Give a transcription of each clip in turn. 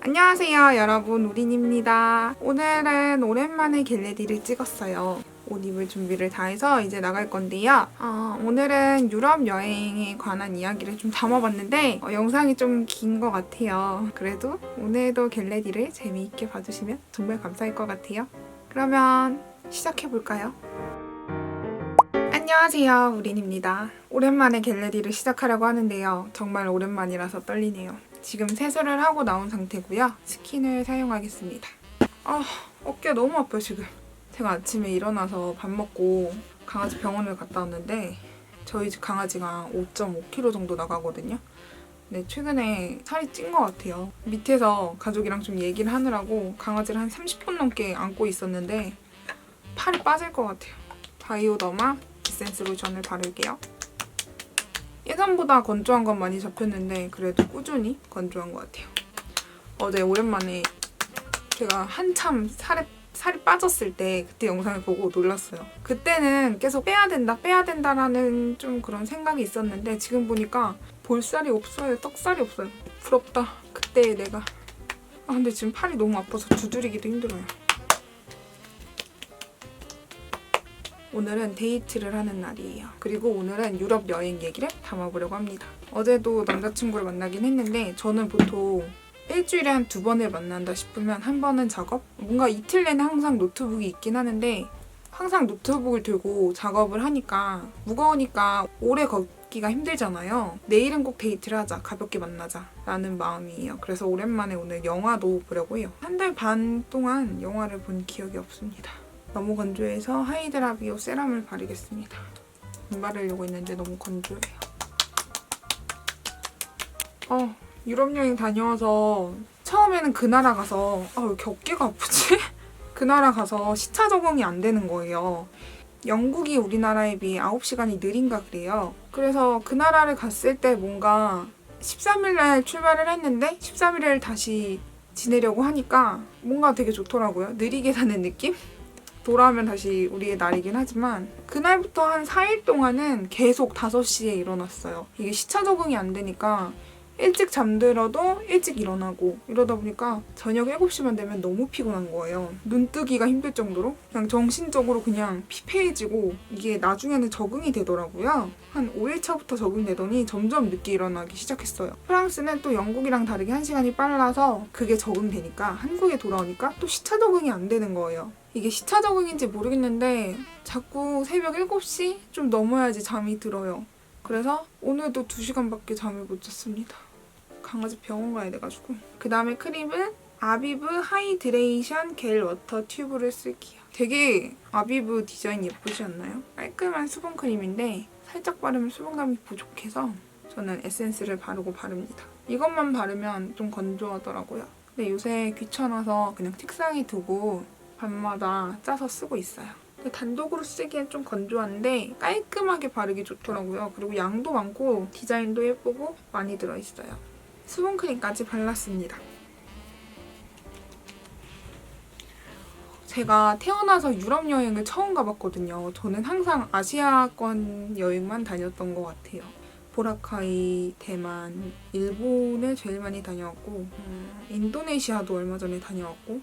안녕하세요 여러분, 우린입니다. 오늘은 오랜만에 겟레디를 찍었어요. 옷 입을 준비를 다 해서 이제 나갈 건데요. 오늘은 유럽 여행에 관한 이야기를 좀 담아봤는데 영상이 좀 긴 것 같아요. 그래도 오늘도 겟레디를 재미있게 봐주시면 정말 감사할 것 같아요. 그러면 시작해볼까요? 안녕하세요, 우린입니다. 오랜만에 겟레디를 시작하려고 하는데요. 정말 오랜만이라서 떨리네요. 지금 세수를 하고 나온 상태고요. 스킨을 사용하겠습니다. 어깨가 너무 아파요 지금. 제가 아침에 일어나서 밥 먹고 강아지 병원을 갔다 왔는데 저희 집 강아지가 5.5kg 정도 나가거든요. 근데 최근에 살이 찐 것 같아요. 밑에서 가족이랑 좀 얘기를 하느라고 강아지를 한 30분 넘게 안고 있었는데 팔이 빠질 것 같아요. 바이오더마 에센스 로션을 바를게요. 예전보다 건조한 건 많이 잡혔는데 그래도 꾸준히 건조한 것 같아요. 어제 오랜만에 제가 한참 살이 빠졌을 때 그때 영상을 보고 놀랐어요. 그때는 계속 빼야 된다라는 좀 그런 생각이 있었는데 지금 보니까 볼살이 없어요. 떡살이 없어요. 부럽다. 그때의 내가. 근데 지금 팔이 너무 아파서 두드리기도 힘들어요. 오늘은 데이트를 하는 날이에요. 그리고 오늘은 유럽 여행 얘기를 담아보려고 합니다. 어제도 남자친구를 만나긴 했는데 저는 보통 일주일에 한 2번을 만난다 싶으면 한 번은 작업? 뭔가 이틀 내내 항상 노트북이 있긴 하는데 항상 노트북을 들고 작업을 하니까 무거우니까 오래 걷기가 힘들잖아요. 내일은 꼭 데이트를 하자, 가볍게 만나자 라는 마음이에요. 그래서 오랜만에 오늘 영화도 보려고 해요. 1달 반 동안 영화를 본 기억이 없습니다. 너무 건조해서 하이드라비오 세럼을 바르겠습니다. 안 바르려고 했는데 너무 건조해요. 유럽 여행 다녀와서 처음에는 그 나라 가서 왜 이렇게 어깨가 아프지? 그 나라 가서 시차 적응이 안 되는 거예요. 영국이 우리나라에 비해 9시간이 느린가 그래요. 그래서 그 나라를 갔을 때 뭔가 13일날 출발을 했는데 13일을 다시 지내려고 하니까 뭔가 되게 좋더라고요. 느리게 사는 느낌? 돌아오면 다시 우리의 날이긴 하지만 그날부터 한 4일 동안은 계속 5시에 일어났어요. 이게 시차 적응이 안 되니까 일찍 잠들어도 일찍 일어나고 이러다 보니까 저녁 7시만 되면 너무 피곤한 거예요. 눈 뜨기가 힘들 정도로 그냥 정신적으로 그냥 피폐해지고 이게 나중에는 적응이 되더라고요. 한 5일차부터 적응되더니 점점 늦게 일어나기 시작했어요. 프랑스는 또 영국이랑 다르게 1시간이 빨라서 그게 적응되니까 한국에 돌아오니까 또 시차 적응이 안 되는 거예요. 이게 시차 적응인지 모르겠는데 자꾸 새벽 7시 좀 넘어야지 잠이 들어요. 그래서 오늘도 2시간밖에 잠을 못 잤습니다. 강아지 병원 가야 돼가지고. 그 다음에 크림은 아비브 하이드레이션 겔 워터 튜브를 쓸게요. 되게 아비브 디자인 예쁘지 않나요? 깔끔한 수분크림인데 살짝 바르면 수분감이 부족해서 저는 에센스를 바릅니다. 이것만 바르면 좀 건조하더라고요. 근데 요새 귀찮아서 그냥 책상에 두고 밤마다 짜서 쓰고 있어요. 단독으로 쓰기엔 좀 건조한데 깔끔하게 바르기 좋더라고요. 그리고 양도 많고 디자인도 예쁘고 많이 들어있어요. 수분크림까지 발랐습니다. 제가 태어나서 유럽 여행을 처음 가봤거든요. 저는 항상 아시아권 여행만 다녔던 것 같아요. 보라카이, 대만, 일본을 제일 많이 다녀왔고 인도네시아도 얼마 전에 다녀왔고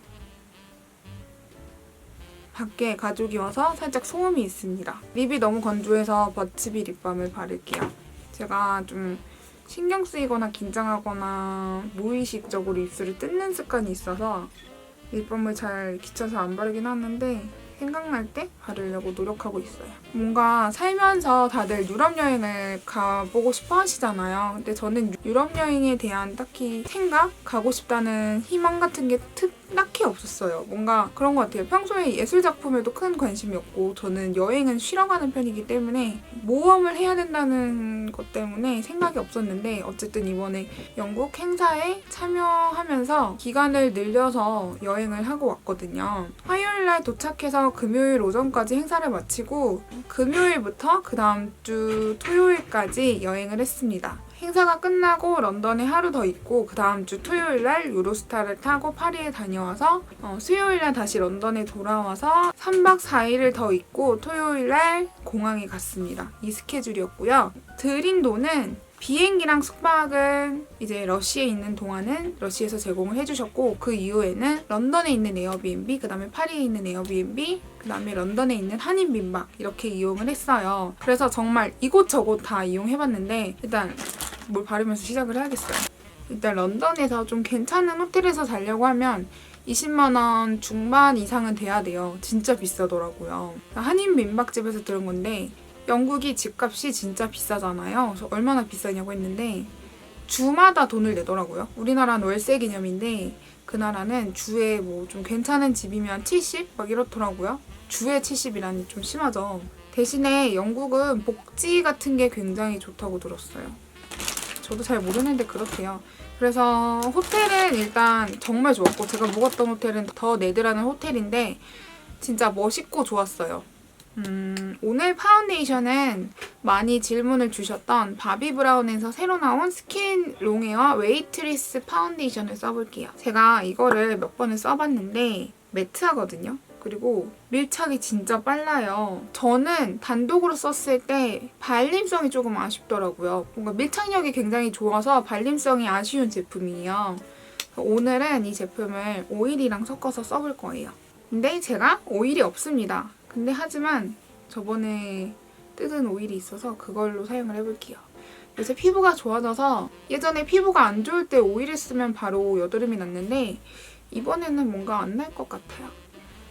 밖에 가족이 와서 살짝 소음이 있습니다. 립이 너무 건조해서 버츠비 립밤을 바를게요. 제가 좀 신경 쓰이거나 긴장하거나 무의식적으로 입술을 뜯는 습관이 있어서 립밤을 잘 귀찮아서 안 바르긴 하는데 생각날 때 바르려고 노력하고 있어요. 뭔가 살면서 다들 유럽 여행을 가보고 싶어 하시잖아요. 근데 저는 유럽 여행에 대한 딱히 가고 싶다는 희망 같은 게 딱히 없었어요. 뭔가 그런 것 같아요. 평소에 예술 작품에도 큰 관심이 없고 저는 여행은 쉬러 가는 편이기 때문에 모험을 해야 된다는 것 때문에 생각이 없었는데 어쨌든 이번에 영국 행사에 참여하면서 기간을 늘려서 여행을 하고 왔거든요. 화요일날 도착해서 금요일 오전까지 행사를 마치고 금요일부터 그 다음 주 토요일까지 여행을 했습니다. 행사가 끝나고 런던에 하루 더 있고 그 다음 주 토요일날 유로스타를 타고 파리에 다녀와서 수요일날 다시 런던에 돌아와서 3박 4일을 더 있고 토요일날 공항에 갔습니다. 이 스케줄이었고요. 들인 돈은 비행기랑 숙박은 이제 러시에 있는 동안은 러시에서 제공을 해주셨고 그 이후에는 런던에 있는 에어비앤비, 그 다음에 파리에 있는 에어비앤비, 그 다음에 런던에 있는 한인민박 이렇게 이용을 했어요. 그래서 정말 이곳저곳 다 이용해봤는데 일단 뭘 바르면서 시작을 해야겠어요. 일단 런던에서 좀 괜찮은 호텔에서 자려고 하면 20만 원 중반 이상은 돼야 돼요. 진짜 비싸더라고요. 한인 민박집에서 들은 건데 영국이 집값이 진짜 비싸잖아요. 그래서 얼마나 비싸냐고 했는데 주마다 돈을 내더라고요. 우리나라는 월세 개념인데 그 나라는 주에 뭐 좀 괜찮은 집이면 70? 막 이렇더라고요. 주에 70이라니 좀 심하죠. 대신에 영국은 복지 같은 게 굉장히 좋다고 들었어요. 저도 잘 모르는데 그렇대요. 그래서 호텔은 일단 정말 좋았고 제가 묵었던 호텔은 더 네드라는 호텔인데 진짜 멋있고 좋았어요. 오늘 파운데이션은 많이 질문을 주셨던 바비 브라운에서 새로 나온 스킨 롱웨어 웨이트리스 파운데이션을 써볼게요. 제가 이거를 몇 번을 써봤는데 매트하거든요. 그리고 밀착이 진짜 빨라요. 저는 단독으로 썼을 때 발림성이 조금 아쉽더라고요. 뭔가 밀착력이 굉장히 좋아서 발림성이 아쉬운 제품이에요. 오늘은 이 제품을 오일이랑 섞어서 써볼 거예요. 근데 제가 오일이 없습니다. 근데 하지만 저번에 뜯은 오일이 있어서 그걸로 사용을 해볼게요. 요새 피부가 좋아져서 예전에 피부가 안 좋을 때 오일을 쓰면 바로 여드름이 났는데 이번에는 뭔가 안 날 것 같아요.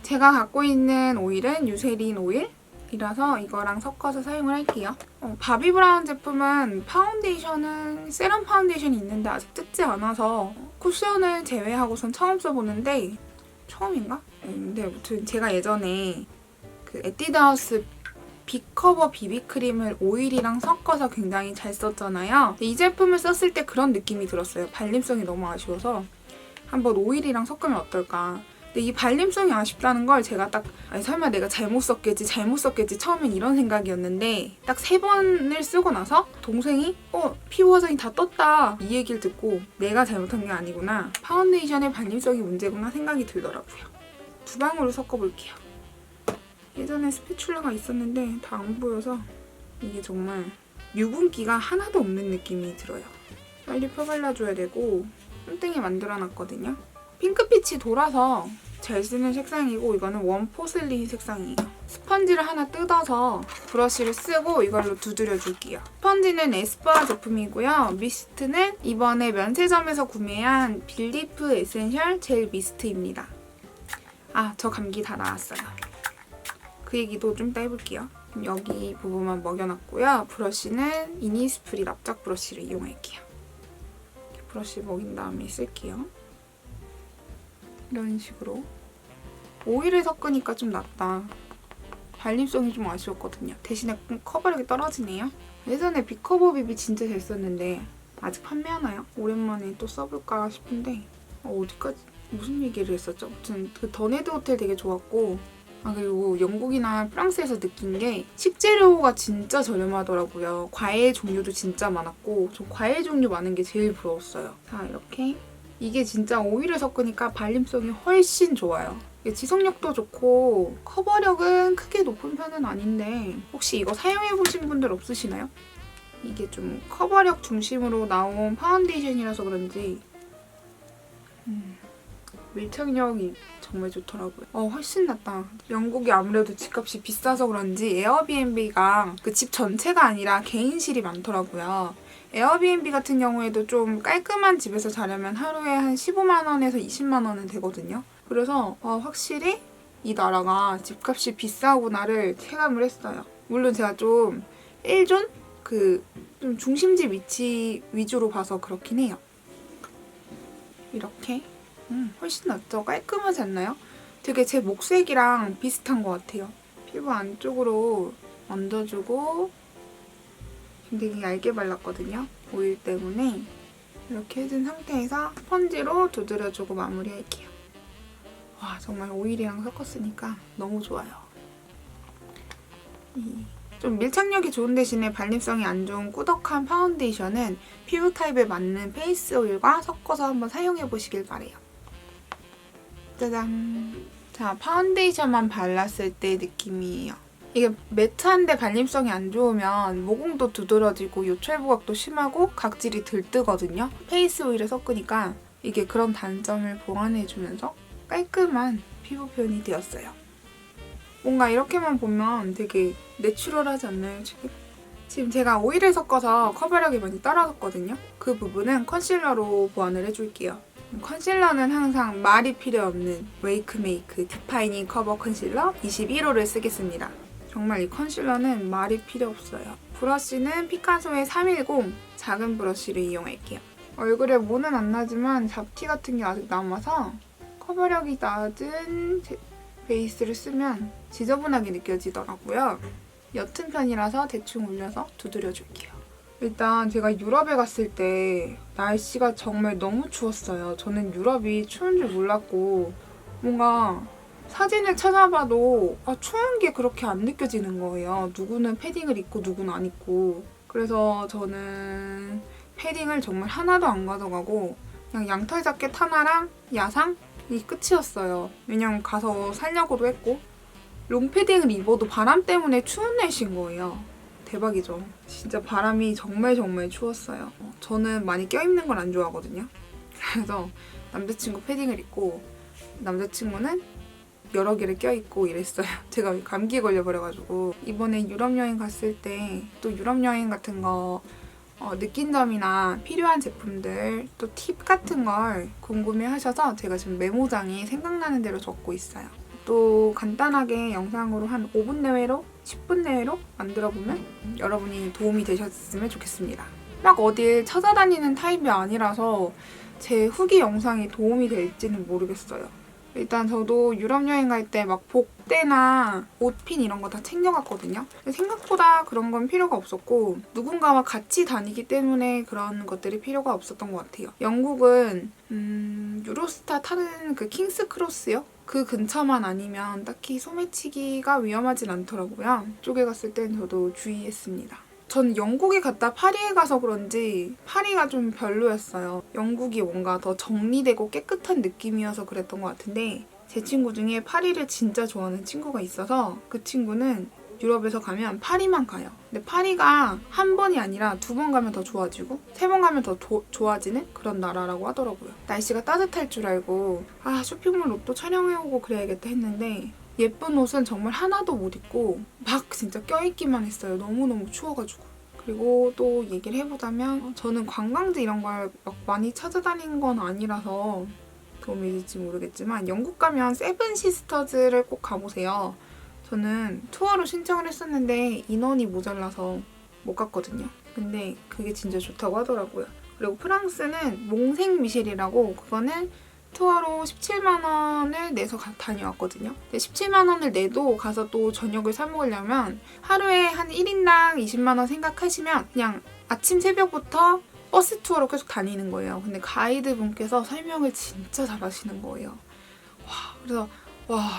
제가 갖고 있는 오일은 유세린 오일이라서 이거랑 섞어서 사용을 할게요. 바비 브라운 제품은 파운데이션은 세럼 파운데이션이 있는데 아직 뜯지 않아서 쿠션을 제외하고선 처음 써보는데 처음인가? 근데 아무튼 제가 예전에 그 에뛰드하우스 빅커버 비비크림을 오일이랑 섞어서 굉장히 잘 썼잖아요. 이 제품을 썼을 때 그런 느낌이 들었어요. 발림성이 너무 아쉬워서 한번 오일이랑 섞으면 어떨까. 근데 이 발림성이 아쉽다는 걸 제가 딱 아니 설마 내가 잘못 썼겠지 처음엔 이런 생각이었는데 딱 3번을 쓰고 나서 동생이 피부 화장이 다 떴다 이 얘기를 듣고 내가 잘못한 게 아니구나. 파운데이션의 발림성이 문제구나 생각이 들더라고요. 2방울로 섞어볼게요. 예전에 스패츌라가 있었는데 다 안 보여서 이게 정말 유분기가 하나도 없는 느낌이 들어요. 빨리 펴발라줘야 되고 손등에 만들어놨거든요. 핑크빛이 돌아서 잘 쓰는 색상이고 이거는 원 포슬린 색상이에요. 스펀지를 하나 뜯어서 브러쉬를 쓰고 이걸로 두드려줄게요. 스펀지는 에스쁘아 제품이고요. 미스트는 이번에 면세점에서 구매한 빌리프 에센셜 젤 미스트입니다. 저 감기 다 나았어요. 그 얘기도 좀 이따 해볼게요. 여기 부분만 먹여놨고요. 브러쉬는 이니스프리 납작 브러쉬를 이용할게요. 이렇게 브러쉬 먹인 다음에 쓸게요. 이런 식으로. 오일을 섞으니까 좀 낫다. 발림성이 좀 아쉬웠거든요. 대신에 커버력이 떨어지네요. 예전에 빅커버 비비 진짜 잘 썼는데 아직 판매하나요? 오랜만에 또 써볼까 싶은데 어디까지 무슨 얘기를 했었죠? 아무튼 그 더네드 호텔 되게 좋았고 그리고 영국이나 프랑스에서 느낀 게 식재료가 진짜 저렴하더라고요. 과일 종류도 진짜 많았고 저 과일 종류 많은 게 제일 부러웠어요. 자, 이렇게 이게 진짜 오일을 섞으니까 발림성이 훨씬 좋아요. 이게 지속력도 좋고 커버력은 크게 높은 편은 아닌데 혹시 이거 사용해보신 분들 없으시나요? 이게 좀 커버력 중심으로 나온 파운데이션이라서 그런지 밀착력이 정말 좋더라고요. 훨씬 낫다. 영국이 아무래도 집값이 비싸서 그런지 에어비앤비가 그 집 전체가 아니라 개인실이 많더라고요. 에어비앤비 같은 경우에도 좀 깔끔한 집에서 자려면 하루에 한 15만 원에서 20만 원은 되거든요. 그래서 확실히 이 나라가 집값이 비싸구나를 체감을 했어요. 물론 제가 좀 1존? 좀 중심지 위치 위주로 봐서 그렇긴 해요. 이렇게 훨씬 낫죠? 깔끔하지 않나요? 되게 제 목색이랑 비슷한 것 같아요. 피부 안쪽으로 얹어주고 되게 얇게 발랐거든요. 오일 때문에 이렇게 해준 상태에서 스펀지로 두드려주고 마무리할게요. 와 정말 오일이랑 섞었으니까 너무 좋아요. 좀 밀착력이 좋은 대신에 발림성이 안 좋은 꾸덕한 파운데이션은 피부 타입에 맞는 페이스 오일과 섞어서 한번 사용해보시길 바래요. 짜잔! 자, 파운데이션만 발랐을 때 느낌이에요. 이게 매트한데 발림성이 안 좋으면 모공도 두드러지고 요철 부각도 심하고 각질이 들뜨거든요. 페이스 오일을 섞으니까 이게 그런 단점을 보완해주면서 깔끔한 피부 표현이 되었어요. 뭔가 이렇게만 보면 되게 내추럴하지 않나요, 지금? 지금 제가 오일을 섞어서 커버력이 많이 떨어졌거든요. 그 부분은 컨실러로 보완을 해줄게요. 컨실러는 항상 말이 필요 없는 웨이크메이크 디파이닝 커버 컨실러 21호를 쓰겠습니다. 정말 이 컨실러는 말이 필요 없어요. 브러쉬는 피카소의 310 작은 브러쉬를 이용할게요. 얼굴에 모는 안 나지만 잡티 같은 게 아직 남아서 커버력이 낮은 베이스를 쓰면 지저분하게 느껴지더라고요. 옅은 편이라서 대충 올려서 두드려줄게요. 일단 제가 유럽에 갔을 때 날씨가 정말 너무 추웠어요. 저는 유럽이 추운 줄 몰랐고 뭔가 사진을 찾아봐도 추운 게 그렇게 안 느껴지는 거예요. 누구는 패딩을 입고 누구는 안 입고. 그래서 저는 패딩을 정말 하나도 안 가져가고 그냥 양털 자켓 하나랑 야상이 끝이었어요. 왜냐면 가서 살려고도 했고 롱패딩을 입어도 바람 때문에 추운 날씨인 거예요. 대박이죠. 진짜 바람이 정말 추웠어요. 저는 많이 껴입는 걸 안 좋아하거든요. 그래서 남자친구 패딩을 입고 남자친구는 여러 개를 껴입고 이랬어요. 제가 감기에 걸려버려가지고 이번에 유럽 여행 갔을 때 또 유럽 여행 같은 거 느낀 점이나 필요한 제품들 또 팁 같은 걸 궁금해하셔서 제가 지금 메모장에 생각나는 대로 적고 있어요. 또 간단하게 영상으로 한 5분 내외로 10분 내외로 만들어보면 여러분이 도움이 되셨으면 좋겠습니다. 막 어딜 찾아다니는 타입이 아니라서 제 후기 영상이 도움이 될지는 모르겠어요. 일단 저도 유럽 여행 갈 때 막 복대나 옷핀 이런 거 다 챙겨갔거든요. 생각보다 그런 건 필요가 없었고 누군가와 같이 다니기 때문에 그런 것들이 필요가 없었던 것 같아요. 영국은 유로스타 타는 그 킹스 크로스요? 그 근처만 아니면 딱히 소매치기가 위험하진 않더라고요. 그쪽에 갔을 땐 저도 주의했습니다. 전 영국에 갔다 파리에 가서 그런지 파리가 좀 별로였어요. 영국이 뭔가 더 정리되고 깨끗한 느낌이어서 그랬던 것 같은데 제 친구 중에 파리를 진짜 좋아하는 친구가 있어서 그 친구는 유럽에서 가면 파리만 가요. 근데 파리가 한 번이 아니라 2번 가면 더 좋아지고 3번 가면 더 좋아지는 그런 나라라고 하더라고요. 날씨가 따뜻할 줄 알고 쇼핑몰 옷도 촬영해오고 그래야겠다 했는데 예쁜 옷은 정말 하나도 못 입고 막 진짜 껴입기만 했어요. 너무너무 추워가지고. 그리고 또 얘기를 해보자면 저는 관광지 이런 걸 막 많이 찾아다닌 건 아니라서 도움이 될지 모르겠지만 영국 가면 세븐 시스터즈를 꼭 가보세요. 저는 투어로 신청을 했었는데 인원이 모자라서 못 갔거든요. 근데 그게 진짜 좋다고 하더라고요. 그리고 프랑스는 몽생미셸이라고 그거는 투어로 17만 원을 내서 다녀왔거든요. 근데 17만 원을 내도 가서 또 저녁을 사 먹으려면 하루에 한 1인당 20만 원 생각하시면 그냥 아침 새벽부터 버스 투어로 계속 다니는 거예요. 근데 가이드 분께서 설명을 진짜 잘하시는 거예요. 그래서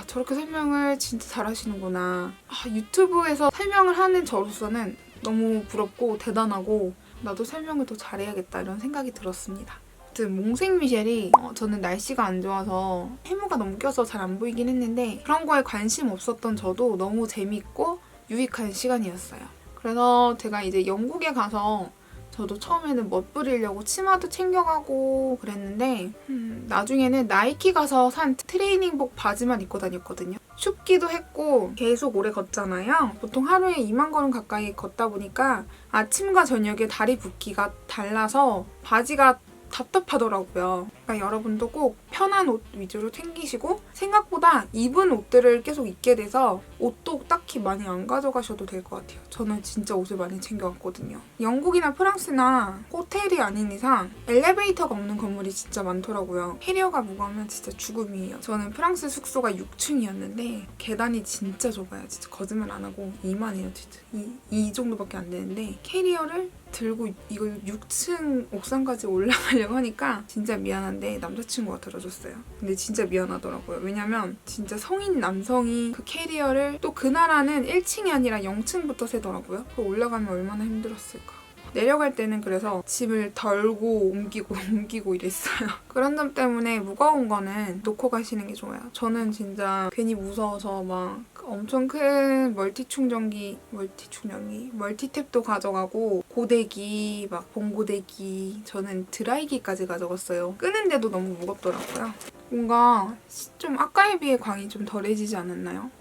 저렇게 설명을 진짜 잘하시는구나. 유튜브에서 설명을 하는 저로서는 너무 부럽고 대단하고 나도 설명을 더 잘해야겠다 이런 생각이 들었습니다. 몽생미셸이 저는 날씨가 안 좋아서 해무가 너무 껴서 잘 안 보이긴 했는데 그런 거에 관심 없었던 저도 너무 재밌고 유익한 시간이었어요. 그래서 제가 이제 영국에 가서 저도 처음에는 멋부리려고 치마도 챙겨가고 그랬는데 나중에는 나이키 가서 산 트레이닝복 바지만 입고 다녔거든요. 춥기도 했고 계속 오래 걷잖아요. 보통 하루에 2만 걸음 가까이 걷다 보니까 아침과 저녁에 다리 붓기가 달라서 바지가 답답하더라고요. 그러니까 여러분도 꼭 편한 옷 위주로 챙기시고 생각보다 입은 옷들을 계속 입게 돼서 옷도 딱히 많이 안 가져가셔도 될 것 같아요. 저는 진짜 옷을 많이 챙겨왔거든요. 영국이나 프랑스나 호텔이 아닌 이상 엘리베이터가 없는 건물이 진짜 많더라고요. 캐리어가 무거우면 진짜 죽음이에요. 저는 프랑스 숙소가 6층이었는데 계단이 진짜 좁아요. 진짜 거짓말 안 하고 이만해요. 진짜 이 정도밖에 안 되는데 캐리어를 들고 이걸 6층 옥상까지 올라가려고 하니까 진짜 미안한데 남자친구가 들어줬어요. 근데 진짜 미안하더라고요. 왜냐면 진짜 성인 남성이 그 캐리어를 또 그 나라는 1층이 아니라 0층부터 세더라고요. 그거 올라가면 얼마나 힘들었을까. 내려갈 때는 그래서 짐을 덜고 옮기고 이랬어요. 그런 점 때문에 무거운 거는 놓고 가시는 게 좋아요. 저는 진짜 괜히 무서워서 막 엄청 큰 멀티충전기, 멀티탭도 가져가고 고데기, 막 봉고데기, 저는 드라이기까지 가져갔어요. 끄는데도 너무 무겁더라고요. 뭔가 좀 아까에 비해 광이 좀 덜해지지 않았나요?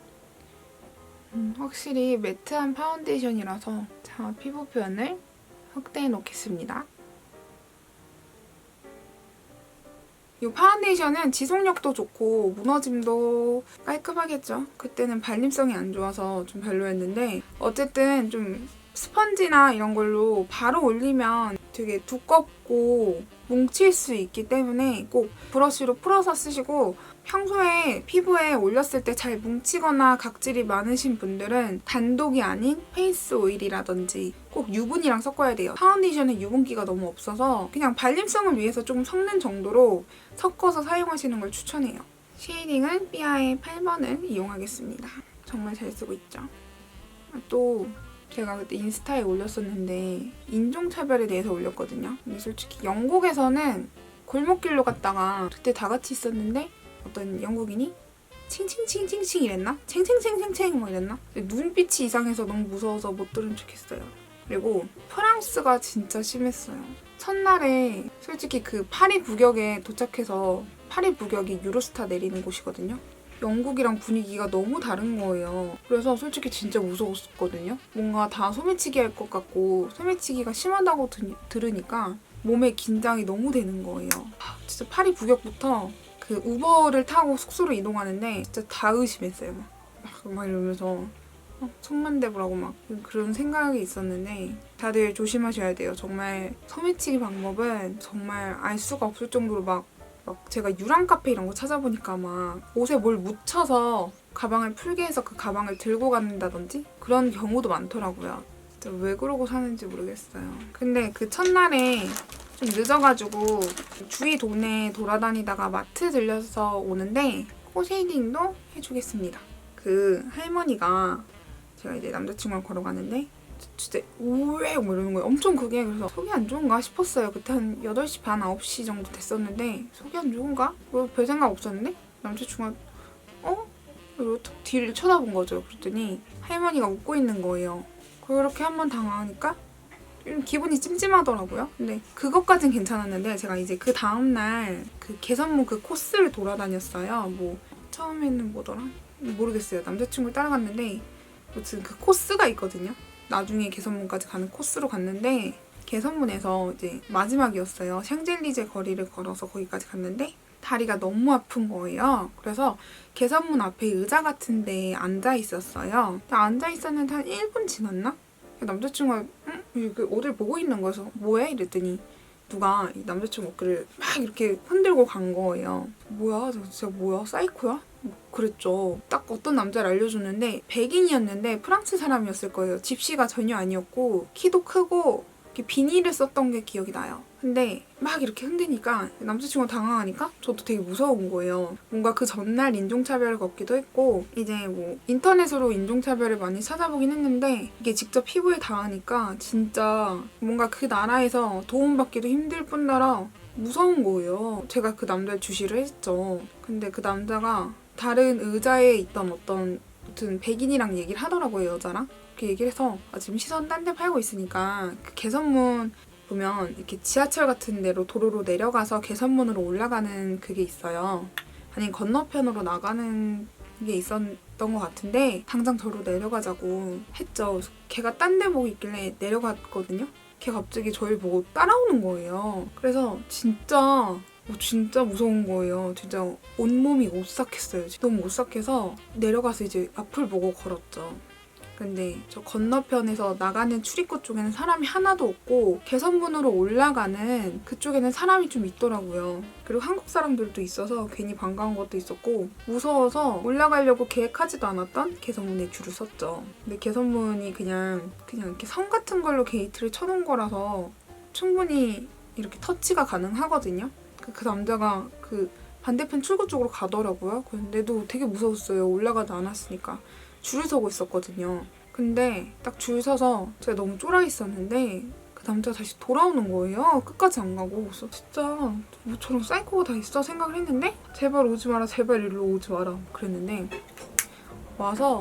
확실히 매트한 파운데이션이라서 자, 피부 표현을 확대해 놓겠습니다. 이 파운데이션은 지속력도 좋고 무너짐도 깔끔하겠죠. 그때는 발림성이 안 좋아서 좀 별로였는데 어쨌든 좀 스펀지나 이런 걸로 바로 올리면 되게 두껍고 뭉칠 수 있기 때문에 꼭 브러쉬로 풀어서 쓰시고 평소에 피부에 올렸을 때 잘 뭉치거나 각질이 많으신 분들은 단독이 아닌 페이스 오일이라든지 꼭 유분이랑 섞어야 돼요. 파운데이션에 유분기가 너무 없어서 그냥 발림성을 위해서 조금 섞는 정도로 섞어서 사용하시는 걸 추천해요. 쉐이딩은 삐아의 8번을 이용하겠습니다. 정말 잘 쓰고 있죠. 또 제가 그때 인스타에 올렸었는데 인종차별에 대해서 올렸거든요. 근데 솔직히 영국에서는 골목길로 갔다가 그때 다 같이 있었는데 어떤 영국인이 칭칭칭칭칭 이랬나? 챙챙챙챙챙 뭐 이랬나? 눈빛이 이상해서 너무 무서워서 못 들은 척했어요. 그리고 프랑스가 진짜 심했어요. 첫날에 솔직히 그 파리 부격에 도착해서 파리 부격이 유로스타 내리는 곳이거든요. 영국이랑 분위기가 너무 다른 거예요. 그래서 솔직히 진짜 무서웠거든요. 뭔가 다 소매치기 할 것 같고 소매치기가 심하다고 들으니까 몸에 긴장이 너무 되는 거예요. 진짜 파리 부격부터 그 우버를 타고 숙소로 이동하는데 진짜 다 의심했어요. 막 이러면서 천만대보라고 막 그런 생각이 있었는데 다들 조심하셔야 돼요. 정말 소매치기 방법은 정말 알 수가 없을 정도로 막 제가 유랑 카페 이런 거 찾아보니까 막 옷에 뭘 묻혀서 가방을 풀게 해서 그 가방을 들고 간다든지 그런 경우도 많더라고요. 진짜 왜 그러고 사는지 모르겠어요. 근데 그 첫날에 좀 늦어가지고 주위 동네 돌아다니다가 마트 들려서 오는데 코 쉐이딩도 해주겠습니다. 그 할머니가 제가 이제 남자친구랑 걸어가는데 진짜 우에 뭐 이러는 거예요. 엄청 크게. 그래서 속이 안 좋은가 싶었어요. 그때 한 8시 반, 9시 정도 됐었는데 속이 안 좋은가? 뭐 별 생각 없었는데 남자친구가 이러고 뒤를 쳐다본 거죠. 그랬더니 할머니가 웃고 있는 거예요. 그렇게 한번 당황하니까 기분이 찜찜하더라고요. 근데 그것까진 괜찮았는데 제가 이제 그 다음날 그 개선문 그 코스를 돌아다녔어요. 뭐 처음에는 뭐더라? 모르겠어요. 남자친구를 따라갔는데 무슨 그 코스가 있거든요. 나중에 개선문까지 가는 코스로 갔는데 개선문에서 이제 마지막이었어요. 샹젤리제 거리를 걸어서 거기까지 갔는데 다리가 너무 아픈 거예요. 그래서 개선문 앞에 의자 같은 데 앉아 있었어요. 앉아 있었는데 한 1분 지났나? 남자친구가 어딜 보고 있는 거여서 뭐해? 이랬더니 누가 이 남자친구 어깨를 막 이렇게 흔들고 간 거예요. 뭐야? 진짜 뭐야? 사이코야? 그랬죠. 딱 어떤 남자를 알려줬는데 백인이었는데 프랑스 사람이었을 거예요. 집시가 전혀 아니었고 키도 크고 이렇게 비닐을 썼던 게 기억이 나요. 근데 막 이렇게 흔드니까 남자친구가 당황하니까 저도 되게 무서운 거예요. 뭔가 그 전날 인종차별을 겪기도 했고 이제 뭐 인터넷으로 인종차별을 많이 찾아보긴 했는데 이게 직접 피부에 닿으니까 진짜 뭔가 그 나라에서 도움받기도 힘들 뿐더러 무서운 거예요. 제가 그 남자를 주시를 했죠. 근데 그 남자가 다른 의자에 있던 어떤 백인이랑 얘기를 하더라고요. 여자랑. 그렇게 얘기를 해서 지금 시선 딴 데 팔고 있으니까 그 개선문 보면 이렇게 지하철 같은 데로 도로로 내려가서 개선문으로 올라가는 그게 있어요. 아니 건너편으로 나가는 게 있었던 것 같은데 당장 저로 내려가자고 했죠. 걔가 딴 데 보고 있길래 내려갔거든요. 걔 갑자기 저를 보고 따라오는 거예요. 그래서 진짜 무서운 거예요. 진짜 온몸이 오싹했어요. 너무 오싹해서 내려가서 이제 앞을 보고 걸었죠. 근데 저 건너편에서 나가는 출입구 쪽에는 사람이 하나도 없고 개선문으로 올라가는 그쪽에는 사람이 좀 있더라고요. 그리고 한국 사람들도 있어서 괜히 반가운 것도 있었고 무서워서 올라가려고 계획하지도 않았던 개선문에 줄을 섰죠. 근데 개선문이 그냥 이렇게 선 같은 걸로 게이트를 쳐놓은 거라서 충분히 이렇게 터치가 가능하거든요. 그 남자가 그 반대편 출구 쪽으로 가더라고요. 근데도 되게 무서웠어요. 올라가지 않았으니까. 줄을 서고 있었거든요. 근데 딱 줄 서서 제가 너무 쫄아 있었는데 그 남자가 다시 돌아오는 거예요. 끝까지 안 가고. 그래서 진짜 저런 사이코가 다 있어 생각을 했는데 제발 오지 마라, 제발 일로 오지 마라 그랬는데 와서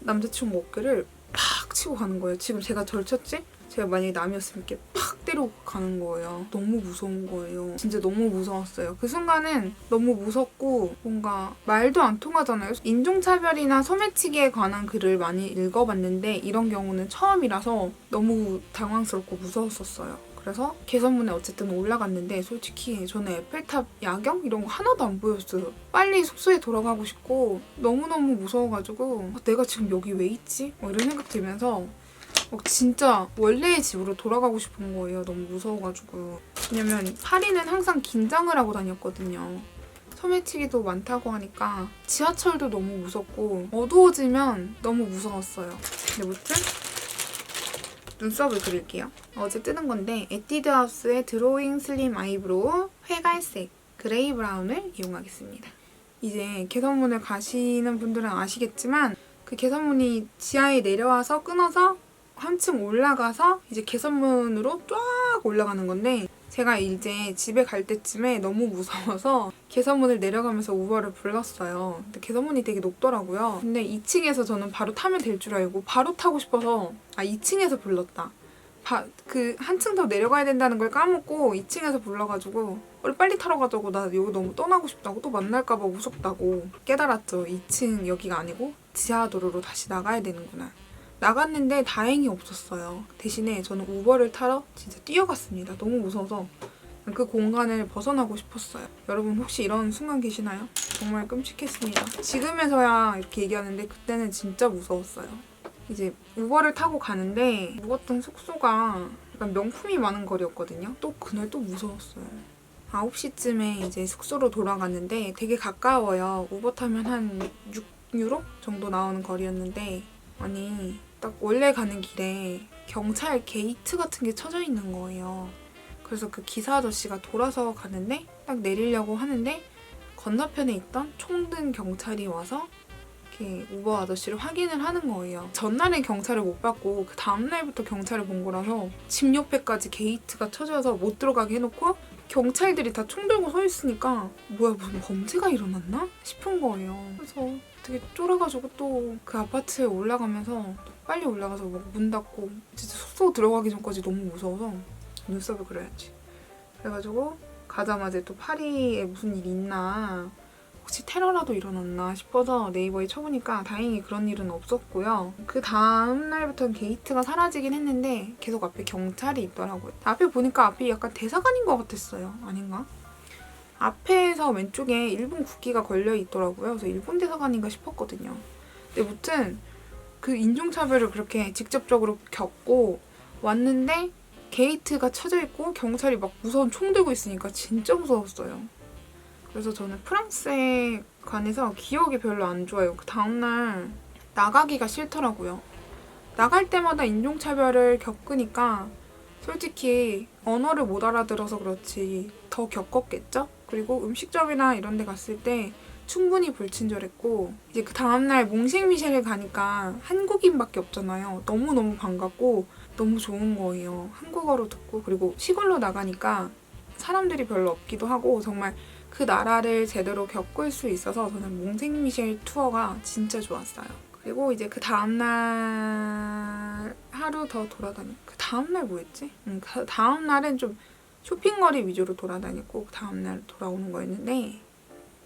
남자친구 어깨를 팍 치고 가는 거예요. 지금 제가 절쳤지? 제가 만약에 남이었으면 이렇게 팍 때리고 가는 거예요. 너무 무서운 거예요. 진짜 너무 무서웠어요. 그 순간은 너무 무섭고 뭔가 말도 안 통하잖아요. 인종차별이나 소매치기에 관한 글을 많이 읽어봤는데 이런 경우는 처음이라서 너무 당황스럽고 무서웠었어요. 그래서 개선문에 어쨌든 올라갔는데 솔직히 저는 에펠탑 야경? 이런 거 하나도 안 보였어요. 빨리 숙소에 돌아가고 싶고 너무너무 무서워가지고 내가 지금 여기 왜 있지? 이런 생각 들면서 진짜 원래의 집으로 돌아가고 싶은 거예요. 너무 무서워가지고. 왜냐면 파리는 항상 긴장을 하고 다녔거든요. 소매치기도 많다고 하니까 지하철도 너무 무섭고 어두워지면 너무 무서웠어요. 근데 무튼 눈썹을 그릴게요. 어제 뜨는 건데 에뛰드하우스의 드로잉 슬림 아이브로우 회갈색 그레이 브라운을 이용하겠습니다. 이제 개선문을 가시는 분들은 아시겠지만 그 개선문이 지하에 내려와서 끊어서 한층 올라가서 이제 개선문으로 쫙 올라가는 건데 제가 이제 집에 갈 때쯤에 너무 무서워서 개선문을 내려가면서 우버를 불렀어요. 근데 개선문이 되게 높더라고요. 근데 2층에서 저는 바로 타면 될 줄 알고 바로 타고 싶어서 2층에서 불렀다. 그 한층 더 내려가야 된다는 걸 까먹고 2층에서 불러가지고 빨리 타러 가자고 나 여기 너무 떠나고 싶다고 또 만날까봐 무섭다고 깨달았죠. 2층 여기가 아니고 지하 도로로 다시 나가야 되는구나. 나갔는데 다행히 없었어요. 대신에 저는 우버를 타러 진짜 뛰어갔습니다. 너무 무서워서 그 공간을 벗어나고 싶었어요. 여러분 혹시 이런 순간 계시나요? 정말 끔찍했습니다. 지금에서야 이렇게 얘기하는데 그때는 진짜 무서웠어요. 이제 우버를 타고 가는데 묵었던 숙소가 약간 명품이 많은 거리였거든요. 또 그날 또 무서웠어요. 9시쯤에 이제 숙소로 돌아갔는데 되게 가까워요. 우버 타면 한 6유로 정도 나오는 거리였는데 아니 딱 원래 가는 길에 경찰 게이트 같은 게 쳐져 있는 거예요. 그래서 그 기사 아저씨가 돌아서 가는데 딱 내리려고 하는데 건너편에 있던 총 든 경찰이 와서 이렇게 우버 아저씨를 확인을 하는 거예요. 전날에 경찰을 못 받고 그 다음날부터 경찰을 본 거라서 집 옆에까지 게이트가 쳐져서 못 들어가게 해놓고 경찰들이 다 총 들고 서 있으니까 뭐야 무슨 범죄가 일어났나 싶은 거예요. 그래서 되게 쫄아가지고 또 그 아파트에 올라가면서 빨리 올라가서 문 닫고 진짜 숙소 들어가기 전까지 너무 무서워서 눈썹을 그려야지. 그래가지고 가자마자 또 파리에 무슨 일이 있나 혹시 테러라도 일어났나 싶어서 네이버에 쳐보니까 다행히 그런 일은 없었고요. 그 다음 날부터는 게이트가 사라지긴 했는데 계속 앞에 경찰이 있더라고요. 앞에 보니까 앞이 약간 대사관인 것 같았어요. 아닌가? 앞에서 왼쪽에 일본 국기가 걸려 있더라고요. 그래서 일본 대사관인가 싶었거든요. 근데 무튼 그 인종차별을 그렇게 직접적으로 겪고 왔는데 게이트가 쳐져 있고 경찰이 막 무서운 총 들고 있으니까 진짜 무서웠어요. 그래서 저는 프랑스에 관해서 기억이 별로 안 좋아요. 그 다음날 나가기가 싫더라고요. 나갈 때마다 인종차별을 겪으니까 솔직히 언어를 못 알아들어서 그렇지 더 겪었겠죠? 그리고 음식점이나 이런 데 갔을 때 충분히 불친절했고 이제 그 다음날 몽생미셸에 가니까 한국인밖에 없잖아요. 너무너무 반갑고 너무 좋은 거예요. 한국어로 듣고 그리고 시골로 나가니까 사람들이 별로 없기도 하고 정말 그 나라를 제대로 겪을 수 있어서 저는 몽생미셸 투어가 진짜 좋았어요. 그리고 이제 그 다음날 하루 더 그 다음날 뭐였지? 그 다음날은 좀 쇼핑거리 위주로 돌아다니고 그 다음날 돌아오는 거였는데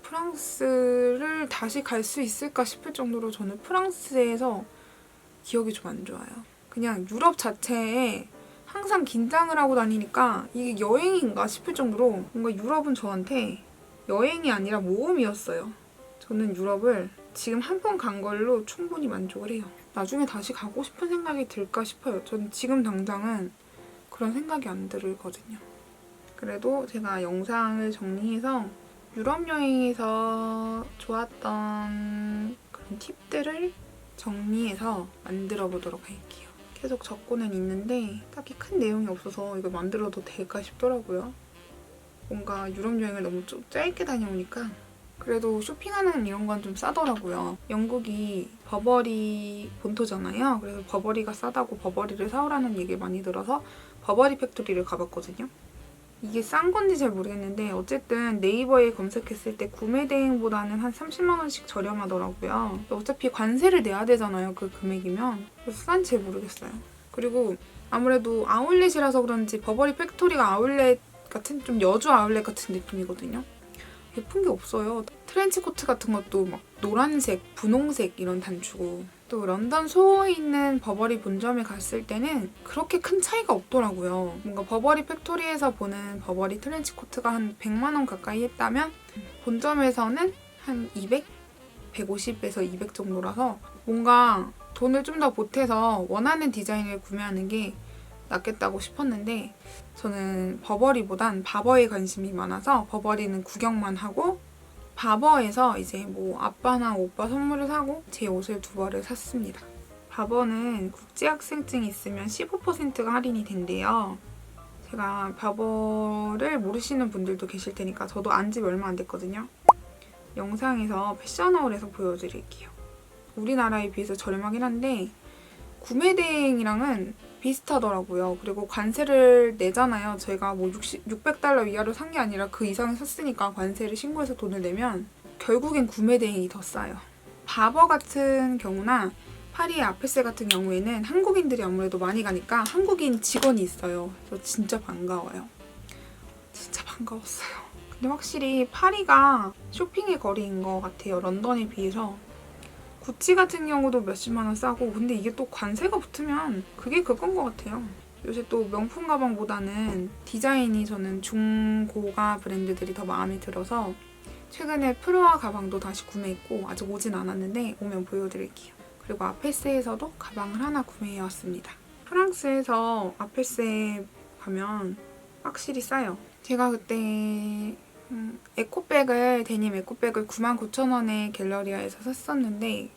프랑스를 다시 갈 수 있을까 싶을 정도로 저는 프랑스에서 기억이 좀 안 좋아요. 그냥 유럽 자체에 항상 긴장을 하고 다니니까 이게 여행인가 싶을 정도로 뭔가 유럽은 저한테 여행이 아니라 모험이었어요. 저는 유럽을 지금 한 번 간 걸로 충분히 만족을 해요. 나중에 다시 가고 싶은 생각이 들까 싶어요. 저는 지금 당장은 그런 생각이 안 들거든요. 그래도 제가 영상을 정리해서 유럽 여행에서 좋았던 그런 팁들을 정리해서 만들어 보도록 할게요. 계속 적고는 있는데 딱히 큰 내용이 없어서 이거 만들어도 될까 싶더라고요. 뭔가 유럽 여행을 너무 좀 짧게 다녀오니까 그래도 쇼핑하는 이런 건 좀 싸더라고요. 영국이 버버리 본토잖아요. 그래서 버버리가 싸다고 버버리를 사오라는 얘기를 많이 들어서 버버리 팩토리를 가봤거든요. 이게 싼 건지 잘 모르겠는데 어쨌든 네이버에 검색했을 때 구매 대행보다는 한 30만 원씩 저렴하더라고요. 어차피 관세를 내야 되잖아요. 그 금액이면. 그래서 싼지 잘 모르겠어요. 그리고 아무래도 아울렛이라서 그런지 버버리 팩토리가 아울렛 같은 좀 여주 아울렛 같은 느낌이거든요. 예쁜 게 없어요. 트렌치 코트 같은 것도 막 노란색, 분홍색 이런 단추고 또 런던 소호에 있는 버버리 본점에 갔을 때는 그렇게 큰 차이가 없더라고요. 뭔가 버버리 팩토리에서 보는 버버리 트렌치 코트가 한 100만 원 가까이 했다면 본점에서는 한 200? 150에서 200 정도라서 뭔가 돈을 좀 더 보태서 원하는 디자인을 구매하는 게 낫겠다고 싶었는데 저는 버버리보단 바버에 관심이 많아서 버버리는 구경만 하고 바버에서 이제 뭐 아빠나 오빠 선물을 사고 제 옷을 2벌을 샀습니다. 바버는 국제학생증이 있으면 15%가 할인이 된대요. 제가 바버를 모르시는 분들도 계실 테니까 저도 안지 얼마 안 됐거든요. 영상에서 패션하울에서 보여드릴게요. 우리나라에 비해서 저렴하긴 한데 구매 대행이랑은 비슷하더라고요. 그리고 관세를 내잖아요. 저희가 뭐 600달러 이하로 산 게 아니라 그 이상을 샀으니까 관세를 신고해서 돈을 내면 결국엔 구매 대행이 더 싸요. 바버 같은 경우나 파리의 아페세 같은 경우에는 한국인들이 아무래도 많이 가니까 한국인 직원이 있어요. 그래서 진짜 반가워요. 진짜 반가웠어요. 근데 확실히 파리가 쇼핑의 거리인 것 같아요. 런던에 비해서. 구찌 같은 경우도 몇십만 원 싸고 근데 이게 또 관세가 붙으면 그게 그건 것 같아요. 요새 또 명품 가방보다는 디자인이 저는 중고가 브랜드들이 더 마음에 들어서 최근에 프루아 가방도 다시 구매했고 아직 오진 않았는데 오면 보여드릴게요. 그리고 아페스에서도 가방을 하나 구매해왔습니다. 프랑스에서 아페스에 가면 확실히 싸요. 제가 그때 에코백을 데님 에코백을 99,000원에 갤러리아에서 샀었는데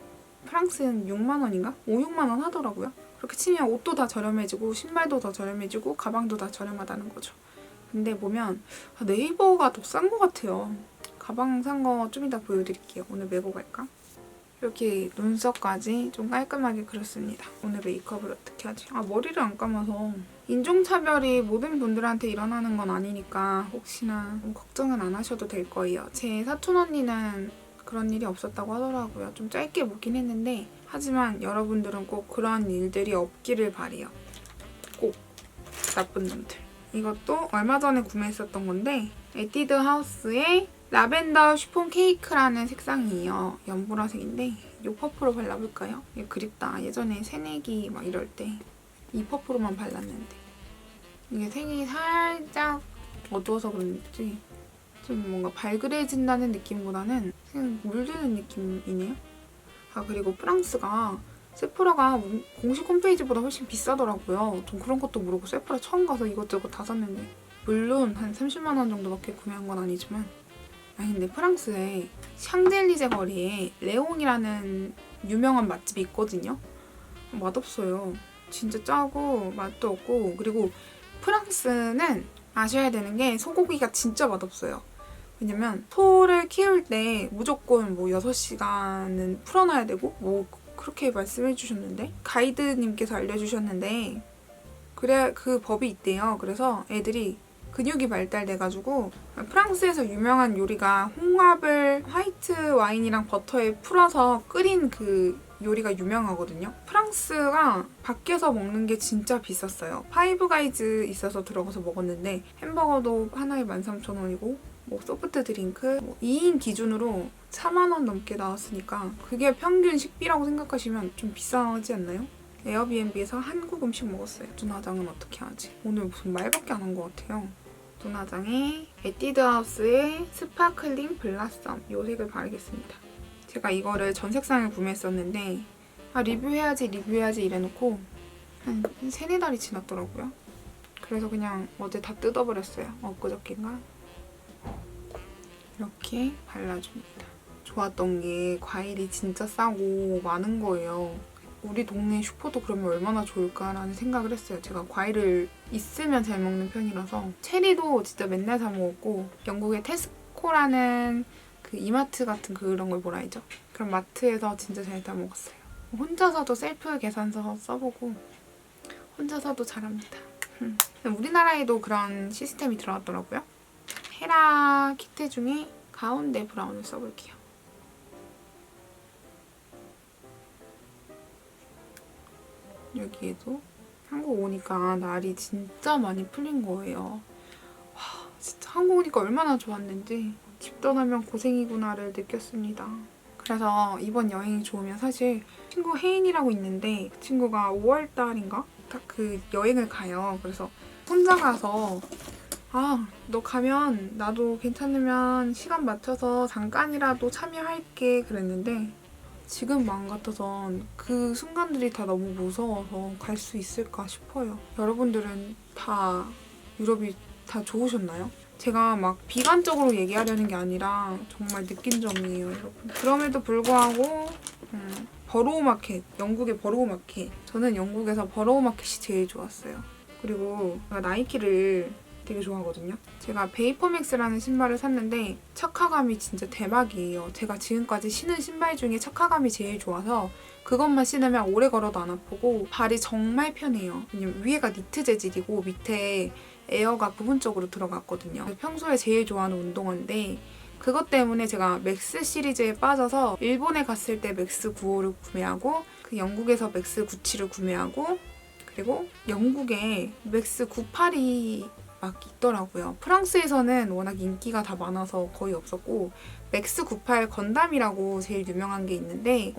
프랑스는 6만 원인가? 5, 6만 원 하더라고요. 그렇게 치면 옷도 다 저렴해지고 신발도 더 저렴해지고 가방도 다 저렴하다는 거죠. 근데 보면 네이버가 더 싼 것 같아요. 가방 산 거 좀 이따 보여드릴게요. 오늘 메고 갈까? 이렇게 눈썹까지 좀 깔끔하게 그렸습니다. 오늘 메이크업을 어떻게 하지? 머리를 안 감아서 인종차별이 모든 분들한테 일어나는 건 아니니까 혹시나 걱정은 안 하셔도 될 거예요. 제 사촌 언니는 그런 일이 없었다고 하더라고요. 좀 짧게 묻긴 했는데 하지만 여러분들은 꼭 그런 일들이 없기를 바래요. 꼭 나쁜 놈들. 이것도 얼마 전에 구매했었던 건데 에뛰드 하우스의 라벤더 쉬폰 케이크라는 색상이에요. 연보라색인데 이 퍼프로 발라볼까요? 이게 그립다. 예전에 새내기 막 이럴 때 이 퍼프로만 발랐는데 이게 색이 살짝 어두워서 그런지 좀 뭔가 발그레진다는 느낌보다는 그냥 물드는 느낌이네요. 그리고 프랑스가 세프라가 공식 홈페이지보다 훨씬 비싸더라고요. 전 그런 것도 모르고 세프라 처음 가서 이것저것 다 샀는데 물론 한 30만 원 정도밖에 구매한 건 아니지만 근데 프랑스에 샹젤리제 거리에 레옹이라는 유명한 맛집이 있거든요. 맛없어요. 진짜 짜고 맛도 없고 그리고 프랑스는 아셔야 되는 게 소고기가 진짜 맛없어요. 왜냐면 소를 키울 때 무조건 뭐 6시간은 풀어놔야 되고 뭐 그렇게 말씀해 주셨는데 가이드님께서 알려주셨는데 그래 그 법이 있대요. 그래서 애들이 근육이 발달돼가지고 프랑스에서 유명한 요리가 홍합을 화이트 와인이랑 버터에 풀어서 끓인 그 요리가 유명하거든요. 프랑스가 밖에서 먹는 게 진짜 비쌌어요. 파이브 가이즈 있어서 들어가서 먹었는데 햄버거도 하나에 13,000원이고 뭐 소프트 드링크 2인 기준으로 4만 원 넘게 나왔으니까 그게 평균 식비라고 생각하시면 좀 비싸지 않나요? 에어비앤비에서 한국 음식 먹었어요. 눈화장은 어떻게 하지? 오늘 무슨 말밖에 안 한 것 같아요. 눈화장에 에뛰드 하우스의 스파클링 블라썸 이 색을 바르겠습니다. 제가 이거를 전 색상을 구매했었는데 리뷰해야지 이래놓고 한 3-4달이 지났더라고요. 그래서 그냥 어제 다 뜯어버렸어요. 엊그저께인가? 이렇게 발라줍니다. 좋았던 게 과일이 진짜 싸고 많은 거예요. 우리 동네 슈퍼도 그러면 얼마나 좋을까라는 생각을 했어요. 제가 과일을 있으면 잘 먹는 편이라서 체리도 진짜 맨날 사 먹었고 영국의 테스코라는 그 이마트 같은 그런 걸 뭐라 하죠? 그런 마트에서 진짜 잘 다 먹었어요. 혼자서도 셀프 계산서 써보고 혼자서도 잘합니다. 우리나라에도 그런 시스템이 들어왔더라고요. 헤라 키트 중에 가운데 브라운을 써볼게요. 여기에도 한국 오니까 날이 진짜 많이 풀린 거예요. 와, 진짜 한국 오니까 얼마나 좋았는지 집 떠나면 고생이구나를 느꼈습니다. 그래서 이번 여행이 좋으면 사실 친구 혜인이라고 있는데 그 친구가 5월달인가? 딱 그 여행을 가요. 그래서 혼자 가서 너 가면 나도 괜찮으면 시간 맞춰서 잠깐이라도 참여할게 그랬는데 지금 마음 같아선 그 순간들이 다 너무 무서워서 갈 수 있을까 싶어요. 여러분들은 다 유럽이 다 좋으셨나요? 제가 막 비관적으로 얘기하려는 게 아니라 정말 느낀 점이에요, 여러분. 그럼에도 불구하고 버로우 마켓, 영국의 버로우 마켓. 저는 영국에서 버로우 마켓이 제일 좋았어요. 그리고 제가 나이키를 되게 좋아하거든요. 제가 베이퍼맥스라는 신발을 샀는데 척화감이 진짜 대박이에요. 제가 지금까지 신은 신발 중에 척화감이 제일 좋아서 그것만 신으면 오래 걸어도 안 아프고 발이 정말 편해요. 왜냐면 위에가 니트 재질이고 밑에 에어가 부분적으로 들어갔거든요. 평소에 제일 좋아하는 운동화인데 그것 때문에 제가 맥스 시리즈에 빠져서 일본에 갔을 때 맥스 95를 구매하고 그 영국에서 맥스 97을 구매하고 그리고 영국에 맥스 98이 막 있더라고요. 프랑스에서는 워낙 인기가 다 많아서 거의 없었고 맥스 98 건담이라고 제일 유명한 게 있는데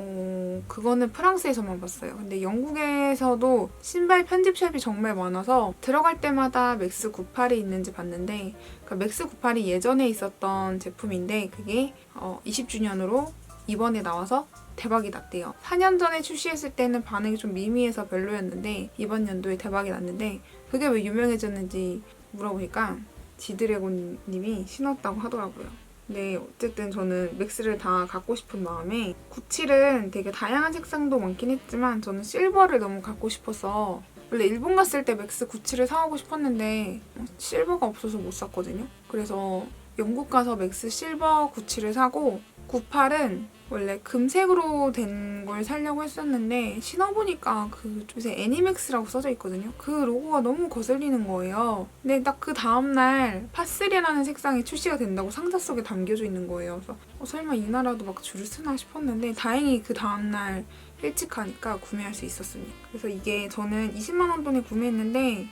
그거는 프랑스에서만 봤어요. 근데 영국에서도 신발 편집샵이 정말 많아서 들어갈 때마다 맥스 98이 있는지 봤는데 그러니까 맥스 98이 예전에 있었던 제품인데 그게 20주년으로 이번에 나와서 대박이 났대요. 4년 전에 출시했을 때는 반응이 좀 미미해서 별로였는데 이번 연도에 대박이 났는데 그게 왜 유명해졌는지 물어보니까 지드래곤 님이 신었다고 하더라고요. 근데 어쨌든 저는 맥스를 다 갖고 싶은 마음에 97은 되게 다양한 색상도 많긴 했지만 저는 실버를 너무 갖고 싶어서 원래 일본 갔을 때 맥스 97을 사오고 싶었는데 실버가 없어서 못 샀거든요. 그래서 영국 가서 맥스 실버 97을 사고 98은 원래 금색으로 된 걸 사려고 했었는데 신어보니까 그 요새 애니맥스라고 써져 있거든요. 그 로고가 너무 거슬리는 거예요. 근데 딱 그 다음날 파스리라는 색상이 출시가 된다고 상자 속에 담겨져 있는 거예요. 그래서 설마 이 나라도 막 줄을 서나 싶었는데 다행히 그 다음날 일찍 가니까 구매할 수 있었습니다. 그래서 이게 저는 20만 원 돈에 구매했는데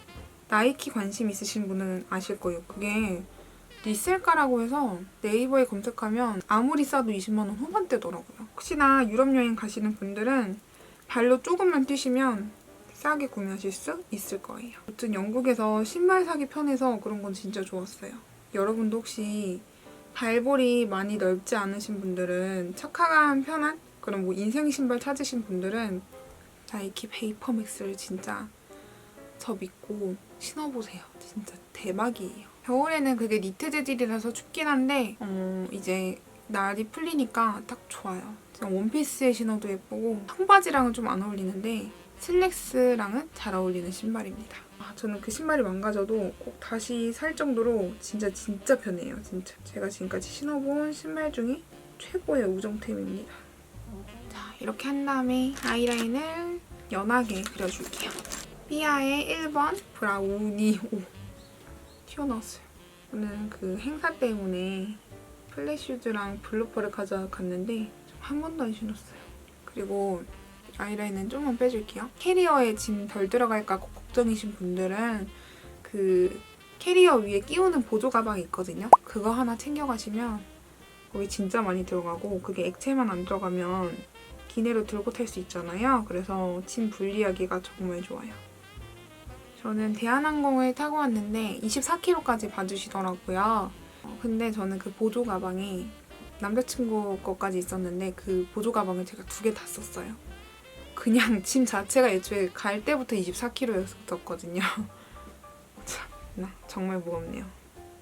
나이키 관심 있으신 분은 아실 거예요. 그게 리셀가라고 해서 네이버에 검색하면 아무리 싸도 20만 원 후반대더라고요. 혹시나 유럽 여행 가시는 분들은 발로 조금만 뛰시면 싸게 구매하실 수 있을 거예요. 아무튼 영국에서 신발 사기 편해서 그런 건 진짜 좋았어요. 여러분도 혹시 발볼이 많이 넓지 않으신 분들은 척화감 편한 그런 뭐 인생 신발 찾으신 분들은 나이키 베이퍼맥스를 진짜 저 믿고 신어보세요. 진짜 대박이에요. 겨울에는 그게 니트 재질이라서 춥긴 한데 이제 날이 풀리니까 딱 좋아요. 원피스에 신어도 예쁘고 청바지랑은 좀 안 어울리는데 슬랙스랑은 잘 어울리는 신발입니다. 저는 그 신발이 망가져도 꼭 다시 살 정도로 진짜 편해요. 진짜 제가 지금까지 신어본 신발 중에 최고의 우정템입니다. 자, 이렇게 한 다음에 아이라인을 연하게 그려줄게요. 삐아의 1번 브라우니 5 튀어나왔어요. 저는 그 행사 때문에 플랫슈즈랑 블루퍼를 가져갔는데 한 번도 안 신었어요. 그리고 아이라인은 좀만 빼줄게요. 캐리어에 짐 덜 들어갈까 걱정이신 분들은 그 캐리어 위에 끼우는 보조 가방이 있거든요. 그거 하나 챙겨가시면 거기 진짜 많이 들어가고 그게 액체만 안 들어가면 기내로 들고 탈 수 있잖아요. 그래서 짐 분리하기가 정말 좋아요. 저는 대한항공을 타고 왔는데 24kg까지 봐주시더라고요. 근데 저는 그 보조 가방이 남자친구 거까지 있었는데 그 보조 가방을 제가 2개 다 썼어요. 그냥 짐 자체가 애초에 갈 때부터 24kg였었거든요. 참, 정말 무겁네요.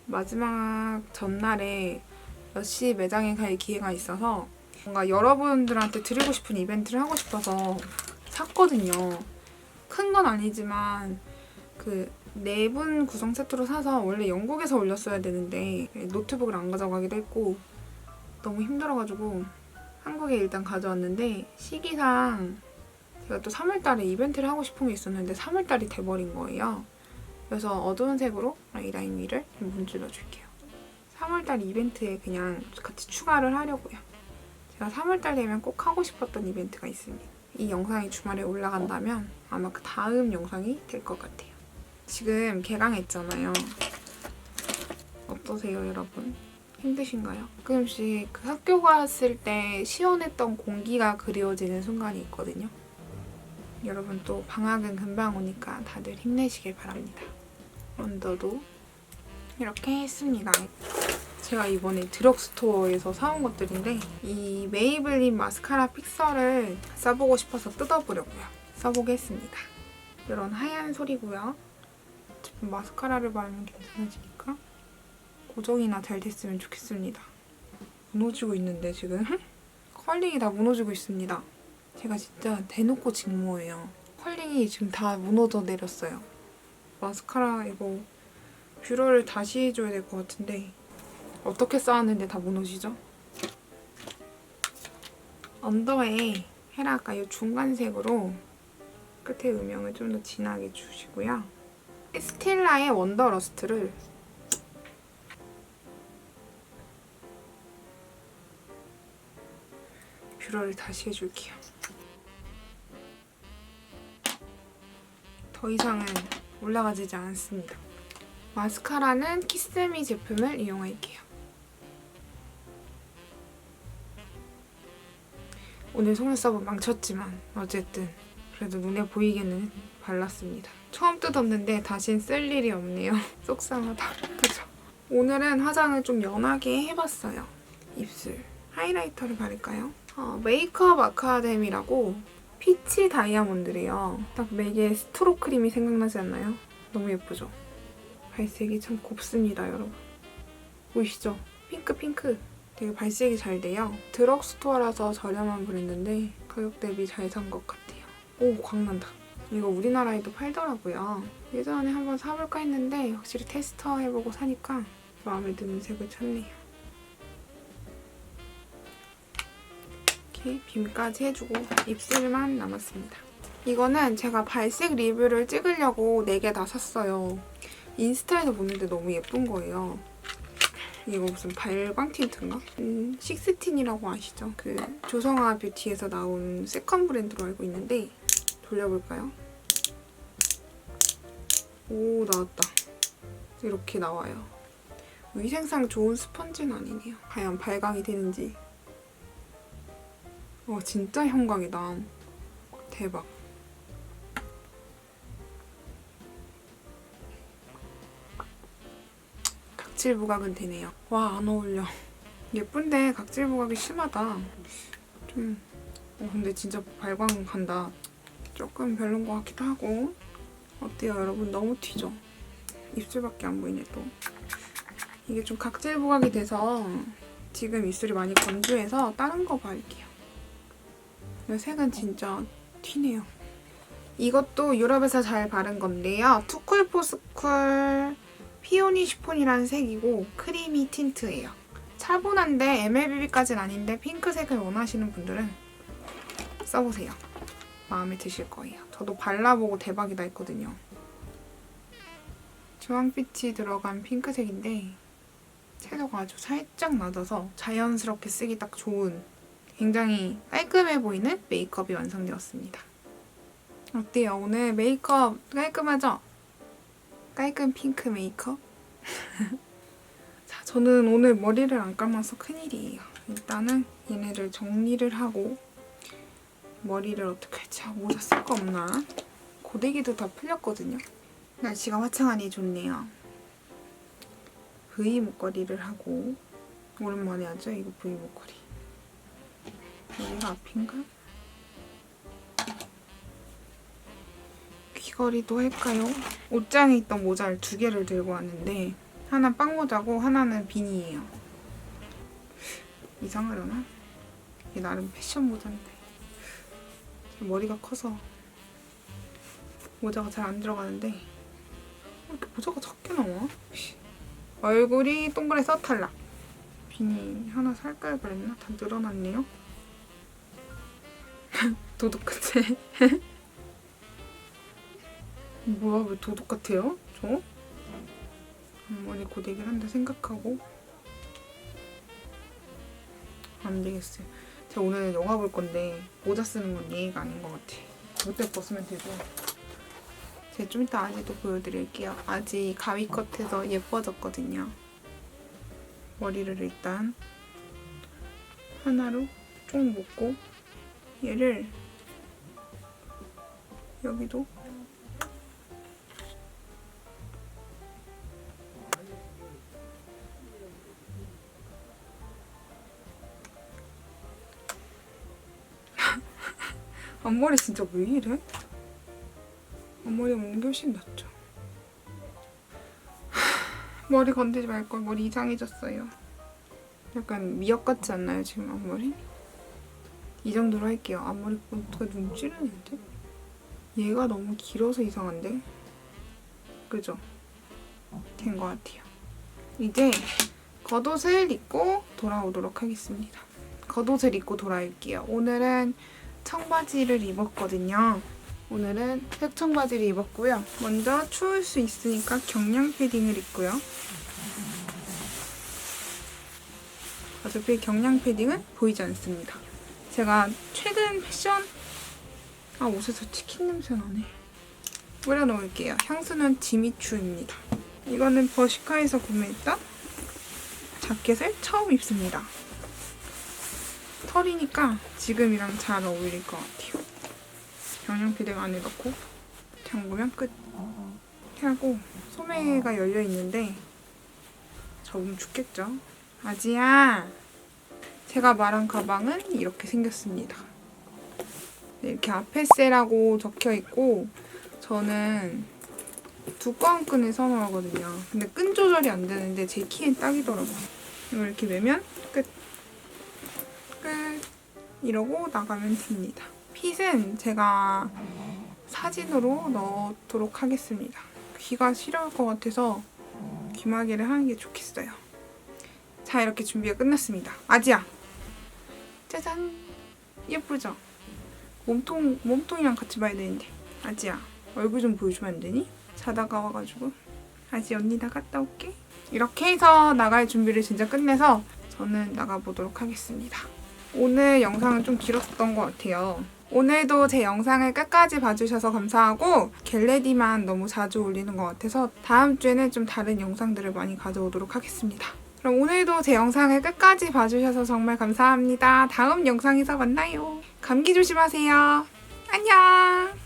마지막 전날에 러쉬 매장에 갈 기회가 있어서 뭔가 여러분들한테 드리고 싶은 이벤트를 하고 싶어서 샀거든요. 큰 건 아니지만 그 4분 구성 세트로 사서 원래 영국에서 올렸어야 되는데 노트북을 안 가져가기도 했고 너무 힘들어가지고 한국에 일단 가져왔는데 시기상 제가 또 3월달에 이벤트를 하고 싶은 게 있었는데 3월달이 돼버린 거예요. 그래서 어두운 색으로 아이라인 위를 좀 문질러줄게요. 3월달 이벤트에 그냥 같이 추가를 하려고요. 제가 3월달 되면 꼭 하고 싶었던 이벤트가 있습니다. 이 영상이 주말에 올라간다면 아마 그 다음 영상이 될 것 같아요. 지금 개강했잖아요. 어떠세요, 여러분? 힘드신가요? 가끔씩 그 학교 갔을 때 시원했던 공기가 그리워지는 순간이 있거든요. 여러분 또 방학은 금방 오니까 다들 힘내시길 바랍니다. 언더도 이렇게 했습니다. 제가 이번에 드럭스토어에서 사온 것들인데 이 메이블린 마스카라 픽서를 써보고 싶어서 뜯어보려고요. 써보겠습니다. 이런 하얀 솔이고요. 제품 마스카라를 바르면 괜찮아지니까 고정이나 잘 됐으면 좋겠습니다. 무너지고 있는데 지금? 컬링이 다 무너지고 있습니다. 제가 진짜 대놓고 직모예요. 컬링이 지금 다 무너져 내렸어요. 마스카라 이거 뷰러를 다시 해줘야 될 것 같은데 어떻게 쌓았는데 다 무너지죠? 언더에 헤라가 이 중간색으로 끝에 음영을 좀 더 진하게 주시고요. 스텔라의 원더러스트를 뷰러를 다시 해줄게요. 더 이상은 올라가지지 않습니다. 마스카라는 키스미 제품을 이용할게요. 오늘 속눈썹은 망쳤지만 어쨌든 그래도 눈에 보이게는 발랐습니다. 처음 뜯었는데 다신 쓸 일이 없네요. 속상하다. 그죠? 오늘은 화장을 좀 연하게 해봤어요. 입술 하이라이터를 바를까요? 메이크업 아카데미라고 피치 다이아몬드래요. 딱 맥의 스트로 크림이 생각나지 않나요? 너무 예쁘죠? 발색이 참 곱습니다, 여러분. 보이시죠? 핑크. 되게 발색이 잘 돼요. 드럭스토어라서 저렴한 브랜드인데 가격 대비 잘 산 것 같아요. 오, 광난다. 이거 우리나라에도 팔더라고요. 예전에 한번 사볼까 했는데 확실히 테스터 해보고 사니까 마음에 드는 색을 찾네요. 이렇게 빔까지 해주고 입술만 남았습니다. 이거는 제가 발색 리뷰를 찍으려고 4개 다 샀어요. 인스타에서 보는데 너무 예쁜 거예요. 이거 무슨 발광 틴트인가? 식스틴이라고 아시죠? 그 조성아 뷰티에서 나온 세컨 브랜드로 알고 있는데 돌려볼까요? 오, 나왔다. 이렇게 나와요. 위생상 좋은 스펀지는 아니네요. 과연 발광이 되는지. 진짜 형광이다. 대박. 각질 부각은 되네요. 와, 안 어울려. 예쁜데 각질 부각이 심하다. 좀 근데 진짜 발광한다. 조금 별론 것 같기도 하고. 어때요, 여러분? 너무 튀죠? 입술밖에 안 보이네, 또. 이게 좀 각질 부각이 돼서 지금 입술이 많이 건조해서 다른 거 바를게요. 색은 진짜 튀네요. 이것도 유럽에서 잘 바른 건데요. 투쿨포스쿨 피오니 시폰이라는 색이고 크리미 틴트예요. 차분한데 MLBB까지는 아닌데 핑크색을 원하시는 분들은 써보세요. 마음에 드실 거예요. 저도 발라보고 대박이다 했거든요. 주황빛이 들어간 핑크색인데 채도가 아주 살짝 낮아서 자연스럽게 쓰기 딱 좋은 굉장히 깔끔해 보이는 메이크업이 완성되었습니다. 어때요? 오늘 메이크업 깔끔하죠? 깔끔 핑크 메이크업? 자, 저는 오늘 머리를 안 감아서 큰일이에요. 일단은 얘네를 정리를 하고 머리를 어떻게 할지 모자 쓸 거 없나? 고데기도 다 풀렸거든요. 날씨가 화창하니 좋네요. V 목걸이를 하고 오랜만에 하죠? 이거 V 목걸이. 여기가 앞인가? 귀걸이도 할까요? 옷장에 있던 모자를 2개를 들고 왔는데 하나 빵모자고 하나는 비니예요. 이상하려나? 이게 나름 패션 모자인데 제 머리가 커서 모자가 잘 안 들어가는데 왜 이렇게 모자가 작게 나와? 얼굴이 동그래서 탈락. 비니 하나 살까요 그랬나? 다 늘어났네요. 도둑 끝에 뭐야, 왜 도둑 같아요? 저? 머리 고데기를 한다 생각하고. 안 되겠어요. 제가 오늘 영화 볼 건데 모자 쓰는 건 예의가 아닌 것 같아. 그때 벗으면 되고. 제가 좀 이따 아지도 보여드릴게요. 아지 가위 컷해서 예뻐졌거든요. 머리를 일단 하나로 쭉 묶고 얘를 여기도 앞머리 진짜 왜 이래? 앞머리가 먹는 게 훨씬 낫죠. 머리 건드리지 말걸. 머리 이상해졌어요. 약간 미역 같지 않나요 지금 앞머리? 이 정도로 할게요. 앞머리 어떻게 눈 찌르는데? 얘가 너무 길어서 이상한데? 그죠? 된 것 같아요. 이제 겉옷을 입고 돌아오도록 하겠습니다. 겉옷을 입고 돌아올게요. 오늘은 청바지를 입었거든요. 오늘은 색 청바지를 입었고요. 먼저 추울 수 있으니까 경량 패딩을 입고요. 어차피 경량 패딩은 보이지 않습니다. 제가 최근 패션... 옷에서 치킨 냄새 나네. 뿌려놓을게요. 향수는 지미추입니다. 이거는 버시카에서 구매했던 자켓을 처음 입습니다. 털이니까 지금이랑 잘 어울릴 것 같아요. 경량 패딩 안에 넣고 잠그면 끝. 하고 소매가 열려 있는데 접으면 죽겠죠. 아지야, 제가 말한 가방은 이렇게 생겼습니다. 이렇게 아페세라고 적혀 있고 저는 두꺼운 끈을 선호하거든요. 근데 끈 조절이 안 되는데 제 키엔 딱이더라고요. 이걸 이렇게 매면 끝. 끝. 이러고 나가면 됩니다. 핏은 제가 사진으로 넣도록 하겠습니다. 귀가 시려울 것 같아서 귀마개를 하는 게 좋겠어요. 자, 이렇게 준비가 끝났습니다. 아지야, 짜잔. 예쁘죠? 몸통이랑 같이 봐야 되는데. 아지야, 얼굴 좀 보여주면 안 되니? 자다가 와가지고. 아지, 언니 나갔다 올게. 이렇게 해서 나갈 준비를 진짜 끝내서 저는 나가보도록 하겠습니다. 오늘 영상은 좀 길었던 것 같아요. 오늘도 제 영상을 끝까지 봐주셔서 감사하고 겟레디만 너무 자주 올리는 것 같아서 다음 주에는 좀 다른 영상들을 많이 가져오도록 하겠습니다. 그럼 오늘도 제 영상을 끝까지 봐주셔서 정말 감사합니다. 다음 영상에서 만나요. 감기 조심하세요. 안녕.